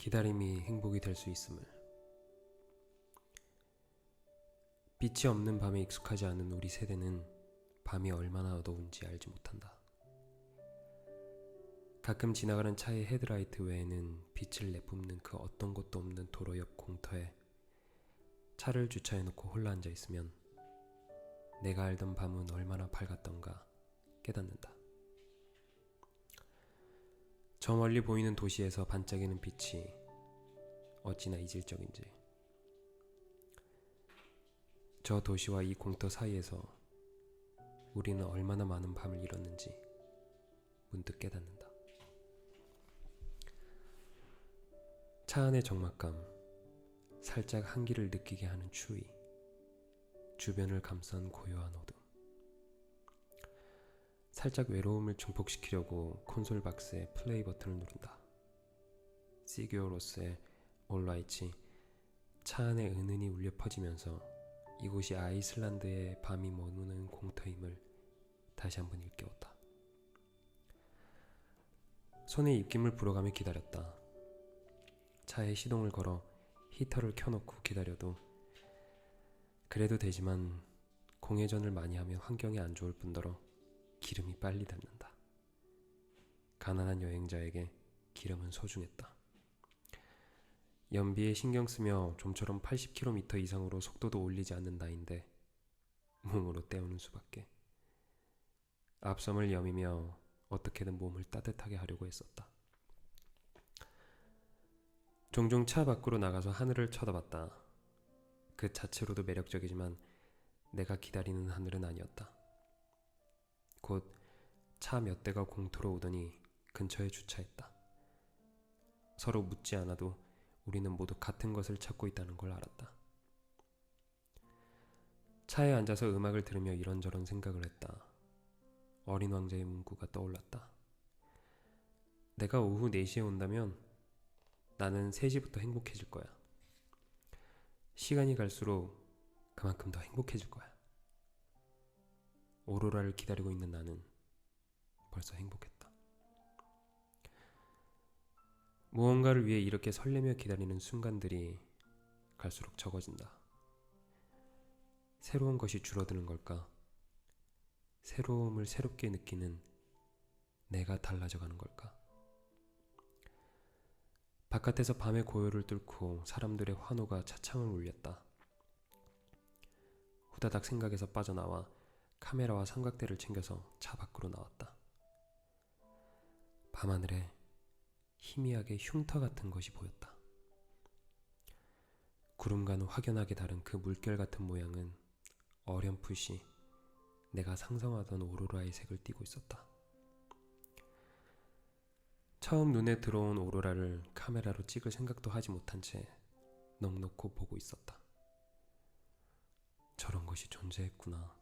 기다림이 행복이 될 수 있음을. 빛이 없는 밤에 익숙하지 않은 우리 세대는 밤이 얼마나 어두운지 알지 못한다. 가끔 지나가는 차의 헤드라이트 외에는 빛을 내뿜는 그 어떤 곳도 없는 도로 옆 공터에 차를 주차해놓고 홀라 앉아 있으면 내가 알던 밤은 얼마나 밝았던가 깨닫는다. 저 멀리 보이는 도시에서 반짝이는 빛이 어찌나 이질적인지, 저 도시와 이 공터 사이에서 우리는 얼마나 많은 밤을 잃었는지 문득 깨닫는다. 차 안의 적막감, 살짝 한기를 느끼게 하는 추위, 주변을 감싼 고요한 어둠. 살짝 외로움을 증폭시키려고 콘솔 박스의 플레이 버튼을 누른다. 시규어 로스의 올라이치 차 안에 은은히 울려 퍼지면서 이곳이 아이슬란드의 밤이 머무는 공터임을 다시 한번 일깨웠다. 손에 입김을 불어가며 기다렸다. 차에 시동을 걸어 히터를 켜놓고 기다려도 그래도 되지만 공회전을 많이 하면 환경에 안 좋을 뿐더러 기름이 빨리 닳는다. 가난한 여행자에게 기름은 소중했다. 연비에 신경 쓰며 좀처럼 80km 이상으로 속도도 올리지 않는 나인데 몸으로 때우는 수밖에. 앞섬을 여미며 어떻게든 몸을 따뜻하게 하려고 했었다. 종종 차 밖으로 나가서 하늘을 쳐다봤다. 그 자체로도 매력적이지만 내가 기다리는 하늘은 아니었다. 곧 차 몇 대가 공터로 오더니 근처에 주차했다. 서로 묻지 않아도 우리는 모두 같은 것을 찾고 있다는 걸 알았다. 차에 앉아서 음악을 들으며 이런저런 생각을 했다. 어린 왕자의 문구가 떠올랐다. 내가 오후 4시에 온다면 나는 3시부터 행복해질 거야. 시간이 갈수록 그만큼 더 행복해질 거야. 오로라를 기다리고 있는 나는 벌써 행복했다. 무언가를 위해 이렇게 설레며 기다리는 순간들이 갈수록 적어진다. 새로운 것이 줄어드는 걸까? 새로움을 새롭게 느끼는 내가 달라져가는 걸까? 바깥에서 밤의 고요를 뚫고 사람들의 환호가 차창을 울렸다. 후다닥 생각에서 빠져나와 카메라와 삼각대를 챙겨서 차 밖으로 나왔다. 밤하늘에 희미하게 흉터 같은 것이 보였다. 구름과는 확연하게 다른 그 물결 같은 모양은 어렴풋이 내가 상상하던 오로라의 색을 띠고 있었다. 처음 눈에 들어온 오로라를 카메라로 찍을 생각도 하지 못한 채 넋놓고 보고 있었다. 저런 것이 존재했구나.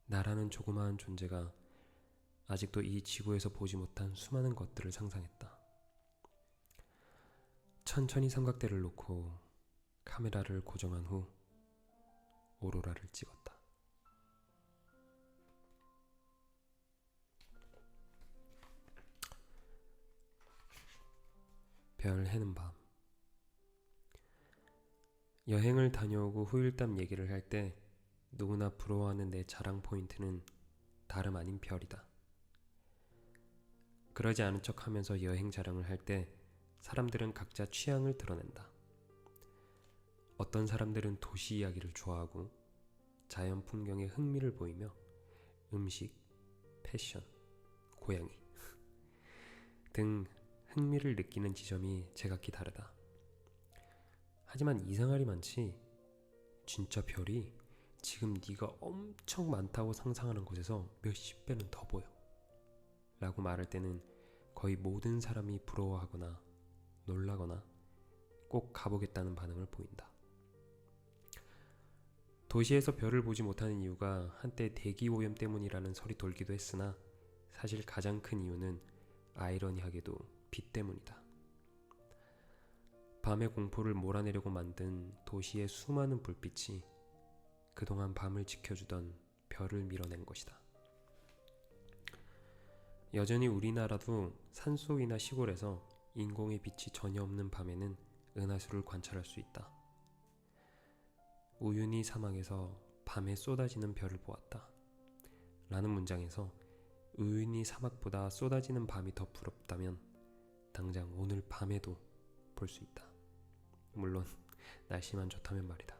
나라는 조그마한 존재가 아직도 이 지구에서 보지 못한 수많은 것들을 상상했다. 천천히 삼각대를 놓고 카메라를 고정한 후 오로라를 찍었다. 별 해는 밤. 여행을 다녀오고 후일담 얘기를 할 때 누구나 부러워하는 내 자랑 포인트는 다름 아닌 별이다. 그러지 않은 척 하면서 여행 자랑을 할 때 사람들은 각자 취향을 드러낸다. 어떤 사람들은 도시 이야기를 좋아하고 자연 풍경에 흥미를 보이며 음식, 패션, 고양이 등 흥미를 느끼는 지점이 제각기 다르다. 하지만 이상하리 많지, 진짜 별이 지금 네가 엄청 많다고 상상하는 곳에서 몇십 배는 더 보여 라고 말할 때는 거의 모든 사람이 부러워하거나 놀라거나 꼭 가보겠다는 반응을 보인다. 도시에서 별을 보지 못하는 이유가 한때 대기오염 때문이라는 설이 돌기도 했으나 사실 가장 큰 이유는 아이러니하게도 빛 때문이다. 밤의 공포를 몰아내려고 만든 도시의 수많은 불빛이 그동안 밤을 지켜주던 별을 밀어낸 것이다. 여전히 우리나라도 산속이나 시골에서 인공의 빛이 전혀 없는 밤에는 은하수를 관찰할 수 있다. 우유니 사막에서 밤에 쏟아지는 별을 보았다. 라는 문장에서 우유니 사막보다 쏟아지는 밤이 더 부럽다면 당장 오늘 밤에도 볼 수 있다. 물론 날씨만 좋다면 말이다.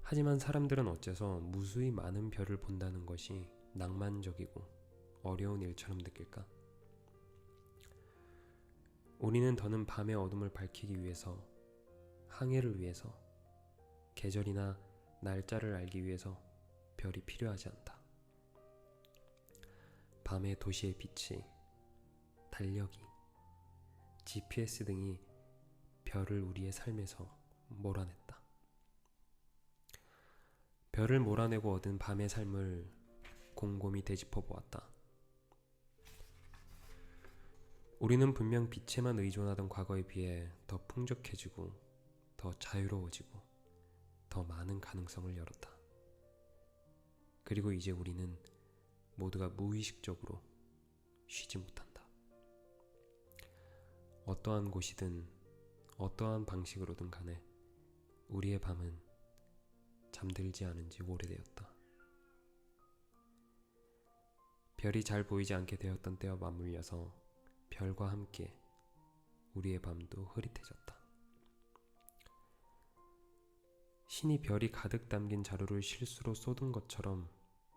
하지만 사람들은 어째서 무수히 많은 별을 본다는 것이 낭만적이고 어려운 일처럼 느낄까? 우리는 더는 밤의 어둠을 밝히기 위해서, 항해를 위해서, 계절이나 날짜를 알기 위해서 별이 필요하지 않다. 밤의 도시의 빛이, 달력이, GPS 등이 별을 우리의 삶에서 몰아냈다. 별을 몰아내고 얻은 밤의 삶을 곰곰이 되짚어 보았다. 우리는 분명 빛에만 의존하던 과거에 비해 더 풍족해지고 더 자유로워지고 더 많은 가능성을 열었다. 그리고 이제 우리는 모두가 무의식적으로 쉬지 못한다. 어떠한 곳이든 어떠한 방식으로든 간에 우리의 밤은 잠들지 않은 지 오래되었다. 별이 잘 보이지 않게 되었던 때와 맞물려서 별과 함께 우리의 밤도 흐릿해졌다. 신이 별이 가득 담긴 자루를 실수로 쏟은 것처럼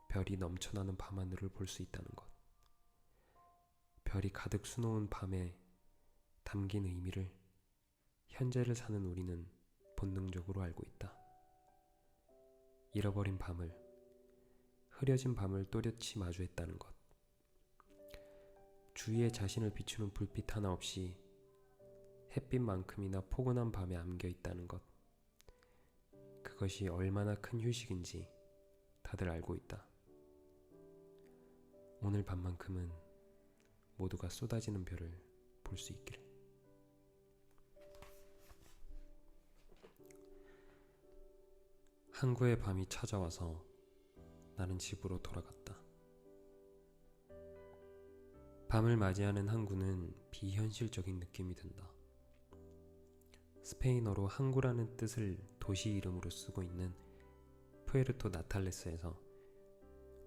별이 넘쳐나는 밤하늘을 볼 수 있다는 것. 별이 가득 수놓은 밤에 담긴 의미를 현재를 사는 우리는 본능적으로 알고 있다. 잃어버린 밤을, 흐려진 밤을 또렷이 마주했다는 것. 주위에 자신을 비추는 불빛 하나 없이 햇빛만큼이나 포근한 밤에 안겨 있다는 것. 그것이 얼마나 큰 휴식인지 다들 알고 있다. 오늘 밤만큼은 모두가 쏟아지는 별을 볼 수 있기를. 항구의 밤이 찾아와서 나는 집으로 돌아갔다. 밤을 맞이하는 항구는 비현실적인 느낌이 든다. 스페인어로 항구라는 뜻을 도시 이름으로 쓰고 있는 푸에르토 나탈레스에서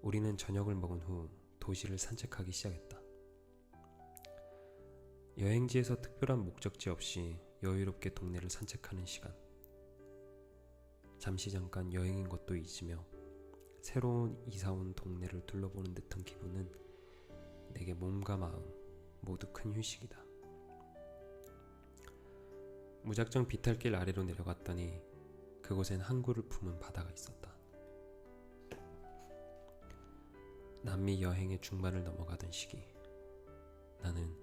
우리는 저녁을 먹은 후 도시를 산책하기 시작했다. 여행지에서 특별한 목적지 없이 여유롭게 동네를 산책하는 시간. 잠시 잠깐 여행인 것도 잊으며 새로운 이사온 동네를 둘러보는 듯한 기분은 내게 몸과 마음 모두 큰 휴식이다. 무작정 비탈길 아래로 내려갔더니 그곳엔 항구를 품은 바다가 있었다. 남미 여행의 중반을 넘어가던 시기, 나는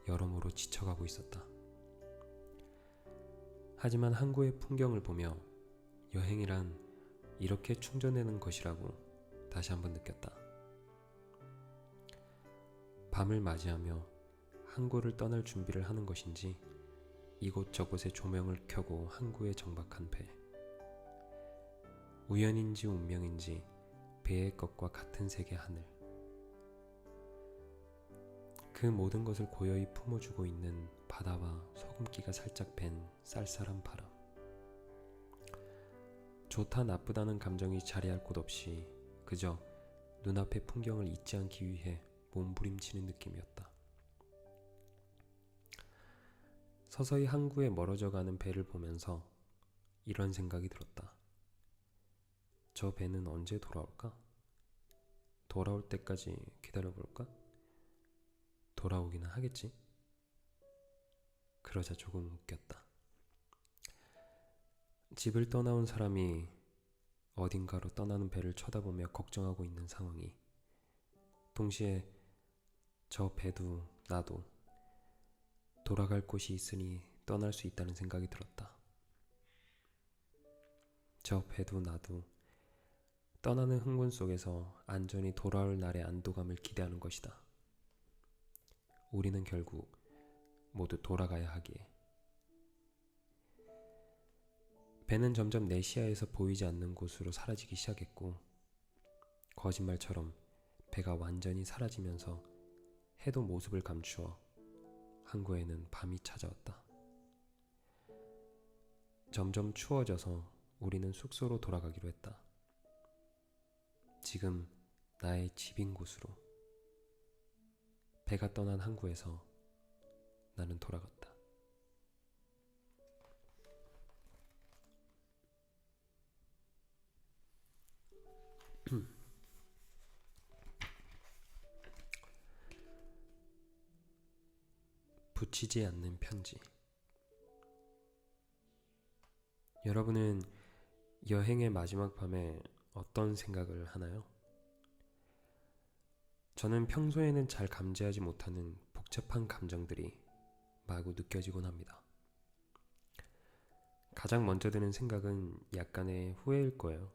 여러모로 지쳐가고 있었다. 하지만 항구의 풍경을 보며 여행이란 이렇게 충전되는 것이라고 다시 한번 느꼈다. 밤을 맞이하며 항구를 떠날 준비를 하는 것인지 이곳저곳에 조명을 켜고 항구에 정박한 배. 우연인지 운명인지 배의 것과 같은 색의 하늘. 그 모든 것을 고요히 품어주고 있는 바다와 소금기가 살짝 밴 쌀쌀한 바람. 좋다 나쁘다는 감정이 자리할 곳 없이 그저 눈앞의 풍경을 잊지 않기 위해 몸부림치는 느낌이었다. 서서히 항구에 멀어져가는 배를 보면서 이런 생각이 들었다. 저 배는 언제 돌아올까? 돌아올 때까지 기다려볼까? 돌아오기는 하겠지? 그러자 조금 웃겼다. 집을 떠나온 사람이 어딘가로 떠나는 배를 쳐다보며 걱정하고 있는 상황이 동시에 저 배도 나도 돌아갈 곳이 있으니 떠날 수 있다는 생각이 들었다. 저 배도 나도 떠나는 흥분 속에서 안전히 돌아올 날의 안도감을 기대하는 것이다. 우리는 결국 모두 돌아가야 하기에. 배는 점점 내 시야에서 보이지 않는 곳으로 사라지기 시작했고 거짓말처럼 배가 완전히 사라지면서 해도 모습을 감추어 항구에는 밤이 찾아왔다. 점점 추워져서 우리는 숙소로 돌아가기로 했다. 지금 나의 집인 곳으로. 배가 떠난 항구에서 나는 돌아갔다. 붙이지 않는 편지. 여러분은 여행의 마지막 밤에 어떤 생각을 하나요? 저는 평소에는 잘 감지하지 못하는 복잡한 감정들이 마구 느껴지곤 합니다. 가장 먼저 드는 생각은 약간의 후회일 거예요.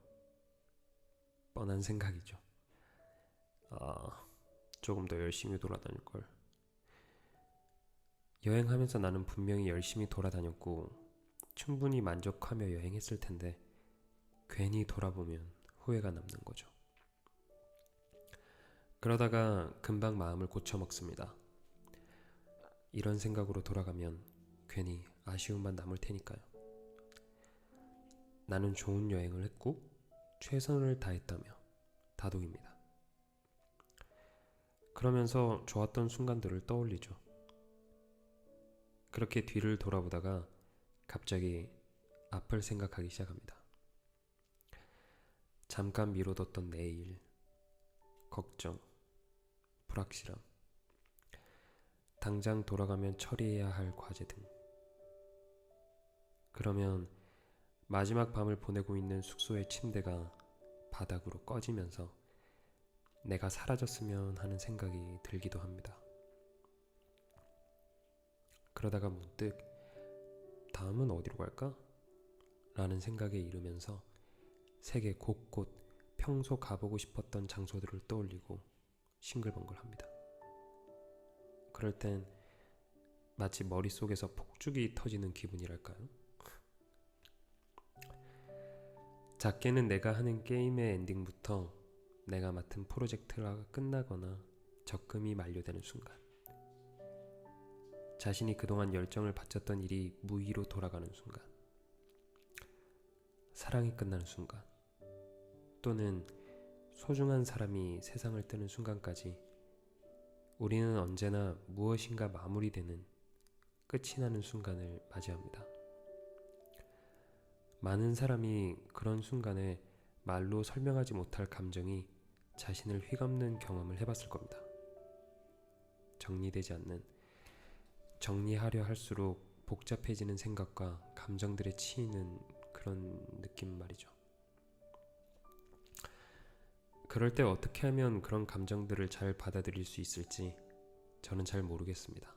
뻔한 생각이죠. 조금 더 열심히 돌아다닐 걸. 여행하면서 나는 분명히 열심히 돌아다녔고 충분히 만족하며 여행했을 텐데 괜히 돌아보면 후회가 남는 거죠. 그러다가 금방 마음을 고쳐먹습니다. 이런 생각으로 돌아가면 괜히 아쉬움만 남을 테니까요. 나는 좋은 여행을 했고 최선을 다했다며 다독입니다. 그러면서 좋았던 순간들을 떠올리죠. 그렇게 뒤를 돌아보다가 갑자기 앞을 생각하기 시작합니다. 잠깐 미뤄뒀던 내일, 걱정, 불확실함, 당장 돌아가면 처리해야 할 과제 등. 그러면 마지막 밤을 보내고 있는 숙소의 침대가 바닥으로 꺼지면서 내가 사라졌으면 하는 생각이 들기도 합니다. 그러다가 문득 다음은 어디로 갈까? 라는 생각에 이르면서 세계 곳곳 평소 가보고 싶었던 장소들을 떠올리고 싱글벙글합니다. 그럴 땐 마치 머릿속에서 폭죽이 터지는 기분이랄까요? 작게는 내가 하는 게임의 엔딩부터 내가 맡은 프로젝트가 끝나거나 적금이 만료되는 순간, 자신이 그동안 열정을 바쳤던 일이 무의로 돌아가는 순간, 사랑이 끝나는 순간, 또는 소중한 사람이 세상을 뜨는 순간까지 우리는 언제나 무엇인가 마무리되는, 끝이 나는 순간을 맞이합니다. 많은 사람이 그런 순간에 말로 설명하지 못할 감정이 자신을 휘감는 경험을 해봤을 겁니다. 정리되지 않는, 정리하려 할수록 복잡해지는 생각과 감정들에 치이는 그런 느낌 말이죠. 그럴 때 어떻게 하면 그런 감정들을 잘 받아들일 수 있을지 저는 잘 모르겠습니다.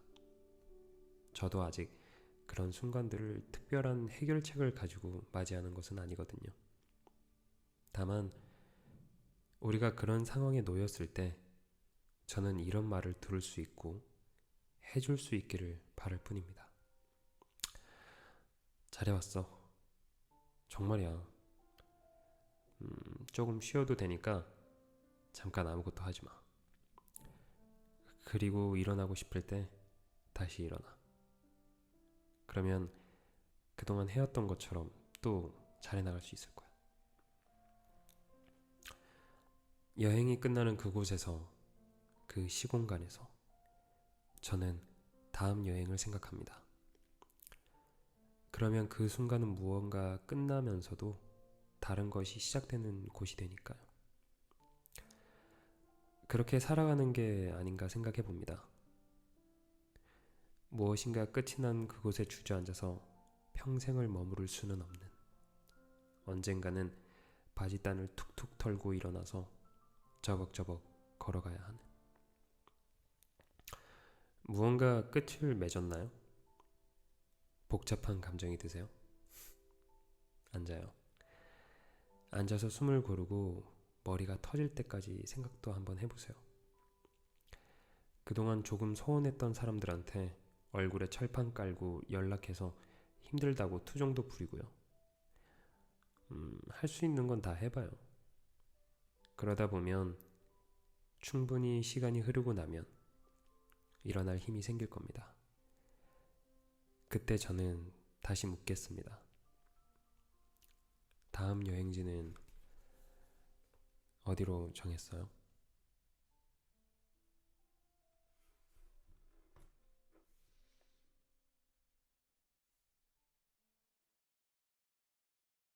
저도 아직 그런 순간들을 특별한 해결책을 가지고 맞이하는 것은 아니거든요. 다만 우리가 그런 상황에 놓였을 때 저는 이런 말을 들을 수 있고 해줄 수 있기를 바랄 뿐입니다. 잘해왔어. 정말이야. 조금 쉬어도 되니까 잠깐 아무것도 하지 마. 그리고 일어나고 싶을 때 다시 일어나. 그러면 그동안 해왔던 것처럼 또 잘해나갈 수 있을 거야. 여행이 끝나는 그곳에서, 그 시공간에서 저는 다음 여행을 생각합니다. 그러면 그 순간은 무언가 끝나면서도 다른 것이 시작되는 곳이 되니까요. 그렇게 살아가는 게 아닌가 생각해 봅니다. 무엇인가 끝이 난 그곳에 주저앉아서 평생을 머무를 수는 없는, 언젠가는 바지단을 툭툭 털고 일어나서 저벅저벅 걸어가야 하는. 무언가 끝을 맺었나요? 복잡한 감정이 드세요? 앉아요. 앉아서 숨을 고르고 머리가 터질 때까지 생각도 한번 해보세요. 그동안 조금 소원했던 사람들한테 얼굴에 철판 깔고 연락해서 힘들다고 투정도 부리고요. 할 수 있는 건 다 해봐요. 그러다 보면 충분히 시간이 흐르고 나면 일어날 힘이 생길 겁니다. 그때 저는 다시 묻겠습니다. 다음 여행지는 어디로 정했어요?